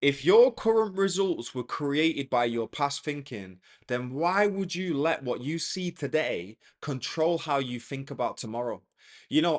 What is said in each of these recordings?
If your current results were created by your past thinking, then why would you let what you see today control how you think about tomorrow?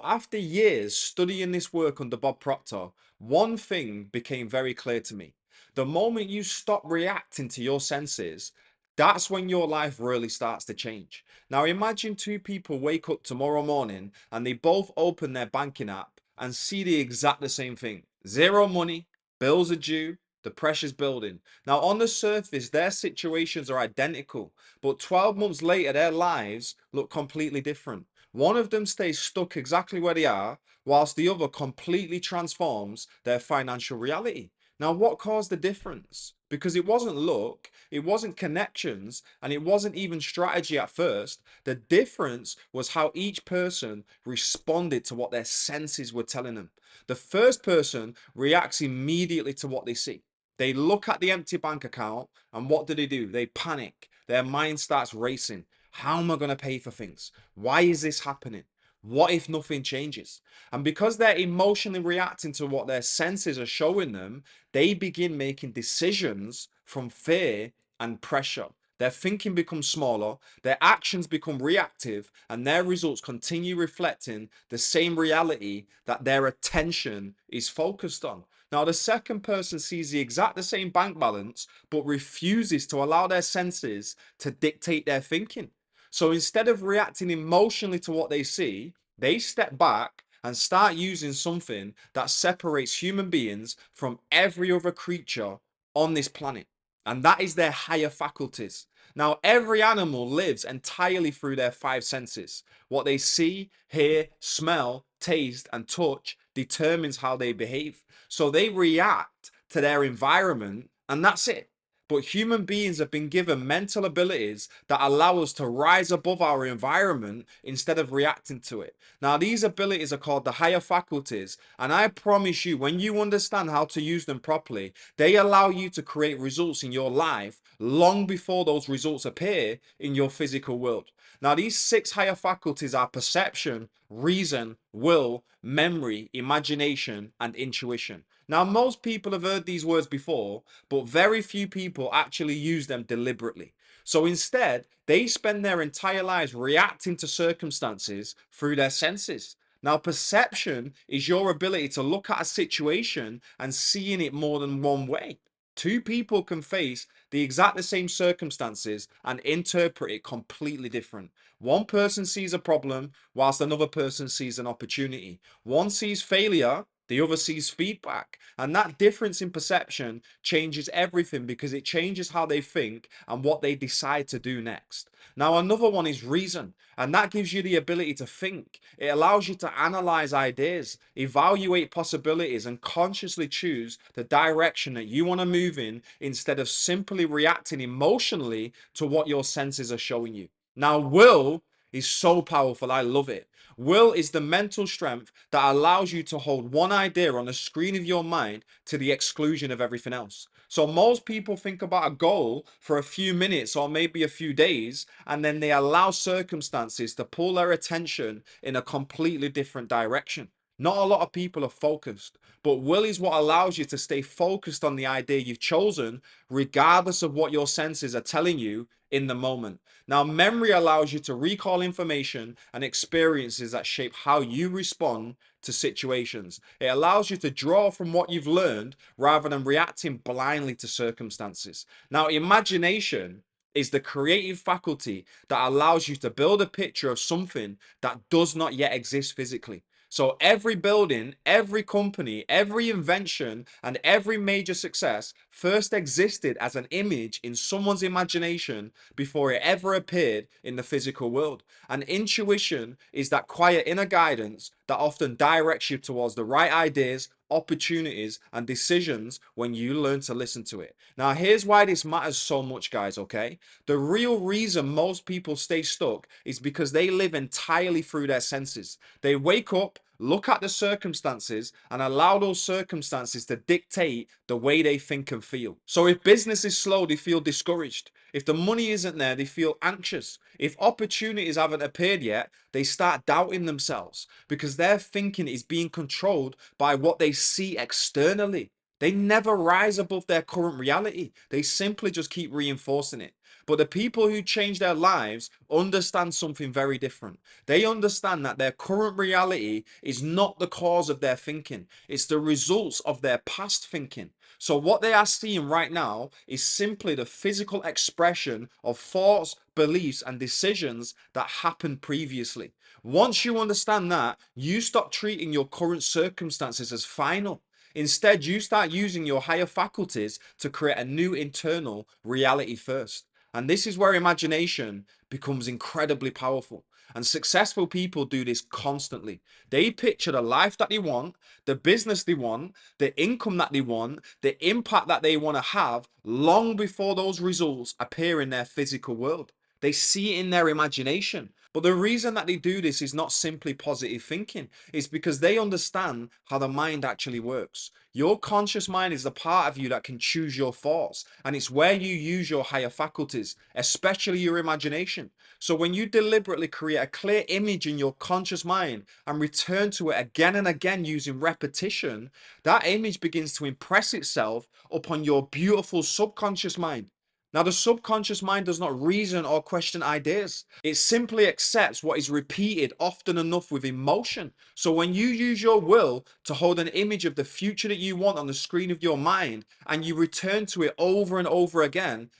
After years studying this work under Bob Proctor, one thing became very clear to me. The moment you stop reacting to your senses, that's when your life really starts to change. Now, imagine two people wake up tomorrow morning and they both open their banking app and see the exact the same thing. Zero money, bills are due, the pressure's building. Now, on the surface, their situations are identical, but 12 months later, their lives look completely different. One of them stays stuck exactly where they are, whilst the other completely transforms their financial reality. Now, what caused the difference? Because it wasn't luck, it wasn't connections, and it wasn't even strategy at first. The difference was how each person responded to what their senses were telling them. The first person reacts immediately to what they see. They look at the empty bank account and what do? They panic. Their mind starts racing. How am I going to pay for things? Why is this happening? What if nothing changes? And because they're emotionally reacting to what their senses are showing them, they begin making decisions from fear and pressure. Their thinking becomes smaller, their actions become reactive, and their results continue reflecting the same reality that their attention is focused on. Now, the second person sees the exact the same bank balance, but refuses to allow their senses to dictate their thinking. So instead of reacting emotionally to what they see, they step back and start using something that separates human beings from every other creature on this planet. And that is their higher faculties. Now, every animal lives entirely through their five senses. What they see, hear, smell, taste, and touch determines how they behave. So they react to their environment, and that's it. But human beings have been given mental abilities that allow us to rise above our environment instead of reacting to it. Now, these abilities are called the higher faculties, and I promise you, when you understand how to use them properly, they allow you to create results in your life long before those results appear in your physical world. Now, these six higher faculties are perception, reason, will, memory, imagination, and intuition. Now, most people have heard these words before, but very few people actually use them deliberately. So instead, they spend their entire lives reacting to circumstances through their senses. Now, perception is your ability to look at a situation and seeing it more than one way. Two people can face the exact the same circumstances and interpret it completely different. One person sees a problem whilst another person sees an opportunity. One sees failure, the other sees feedback. And that difference in perception changes everything because it changes how they think and what they decide to do next. Now, another one is reason, and that gives you the ability to think. It allows you to analyze ideas, evaluate possibilities, and consciously choose the direction that you want to move in instead of simply reacting emotionally to what your senses are showing you. Now, will is so powerful. I love it. Will is the mental strength that allows you to hold one idea on the screen of your mind to the exclusion of everything else. So most people think about a goal for a few minutes or maybe a few days, and then they allow circumstances to pull their attention in a completely different direction. Not a lot of people are focused, but will is what allows you to stay focused on the idea you've chosen, regardless of what your senses are telling you in the moment. Now, memory allows you to recall information and experiences that shape how you respond to situations. It allows you to draw from what you've learned rather than reacting blindly to circumstances. Now, imagination is the creative faculty that allows you to build a picture of something that does not yet exist physically. So every building, every company, every invention, and every major success first existed as an image in someone's imagination before it ever appeared in the physical world. And intuition is that quiet inner guidance that often directs you towards the right ideas, opportunities, and decisions when you learn to listen to it. Now, here's why this matters so much, guys, okay? The real reason most people stay stuck is because they live entirely through their senses. They wake up, look at the circumstances, and allow those circumstances to dictate the way they think and feel. So if business is slow, they feel discouraged. If the money isn't there, they feel anxious. If opportunities haven't appeared yet, they start doubting themselves because their thinking is being controlled by what they see externally. They never rise above their current reality. They simply just keep reinforcing it. But the people who change their lives understand something very different. They understand that their current reality is not the cause of their thinking, it's the results of their past thinking. So, what they are seeing right now is simply the physical expression of thoughts, beliefs, and decisions that happened previously. Once you understand that, you stop treating your current circumstances as final. Instead, you start using your higher faculties to create a new internal reality first. And this is where imagination becomes incredibly powerful. And successful people do this constantly. They picture the life that they want, the business they want, the income that they want, the impact that they want to have long before those results appear in their physical world. They see it in their imagination. But the reason that they do this is not simply positive thinking. It's because they understand how the mind actually works. Your conscious mind is the part of you that can choose your thoughts, and it's where you use your higher faculties, especially your imagination. So when you deliberately create a clear image in your conscious mind and return to it again and again using repetition, that image begins to impress itself upon your beautiful subconscious mind. Now, the subconscious mind does not reason or question ideas. It simply accepts what is repeated often enough with emotion. So, when you use your will to hold an image of the future that you want on the screen of your mind and you return to it over and over again,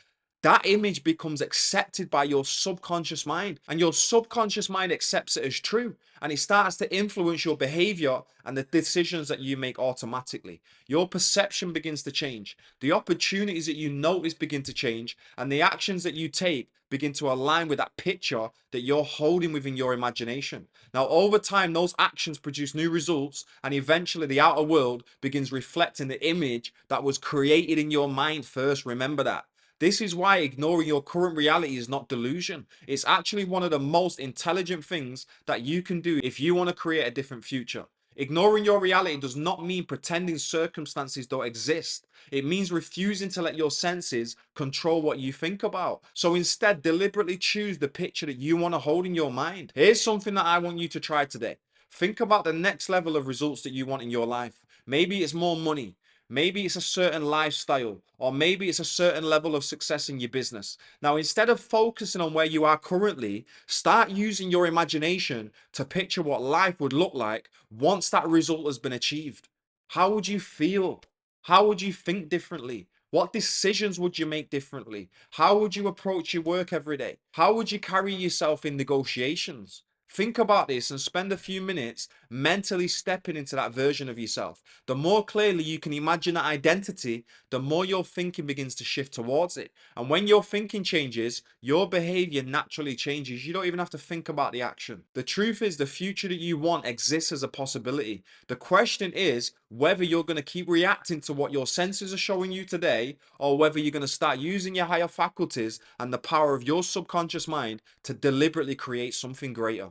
that image becomes accepted by your subconscious mind, and your subconscious mind accepts it as true, and it starts to influence your behavior and the decisions that you make automatically. Your perception begins to change, the opportunities that you notice begin to change, and the actions that you take begin to align with that picture that you're holding within your imagination. Now, over time, those actions produce new results, and eventually the outer world begins reflecting the image that was created in your mind first. Remember that. This is why ignoring your current reality is not delusion. It's actually one of the most intelligent things that you can do if you want to create a different future. Ignoring your reality does not mean pretending circumstances don't exist. It means refusing to let your senses control what you think about. So instead, deliberately choose the picture that you want to hold in your mind. Here's something that I want you to try today. Think about the next level of results that you want in your life. Maybe it's more money. Maybe it's a certain lifestyle, or maybe it's a certain level of success in your business. Now, instead of focusing on where you are currently, start using your imagination to picture what life would look like once that result has been achieved. How would you feel? How would you think differently? What decisions would you make differently? How would you approach your work every day? How would you carry yourself in negotiations? Think about this and spend a few minutes mentally stepping into that version of yourself. The more clearly you can imagine that identity, the more your thinking begins to shift towards it. And when your thinking changes, your behavior naturally changes. You don't even have to think about the action. The truth is, the future that you want exists as a possibility. The question is whether you're going to keep reacting to what your senses are showing you today, or whether you're going to start using your higher faculties and the power of your subconscious mind to deliberately create something greater.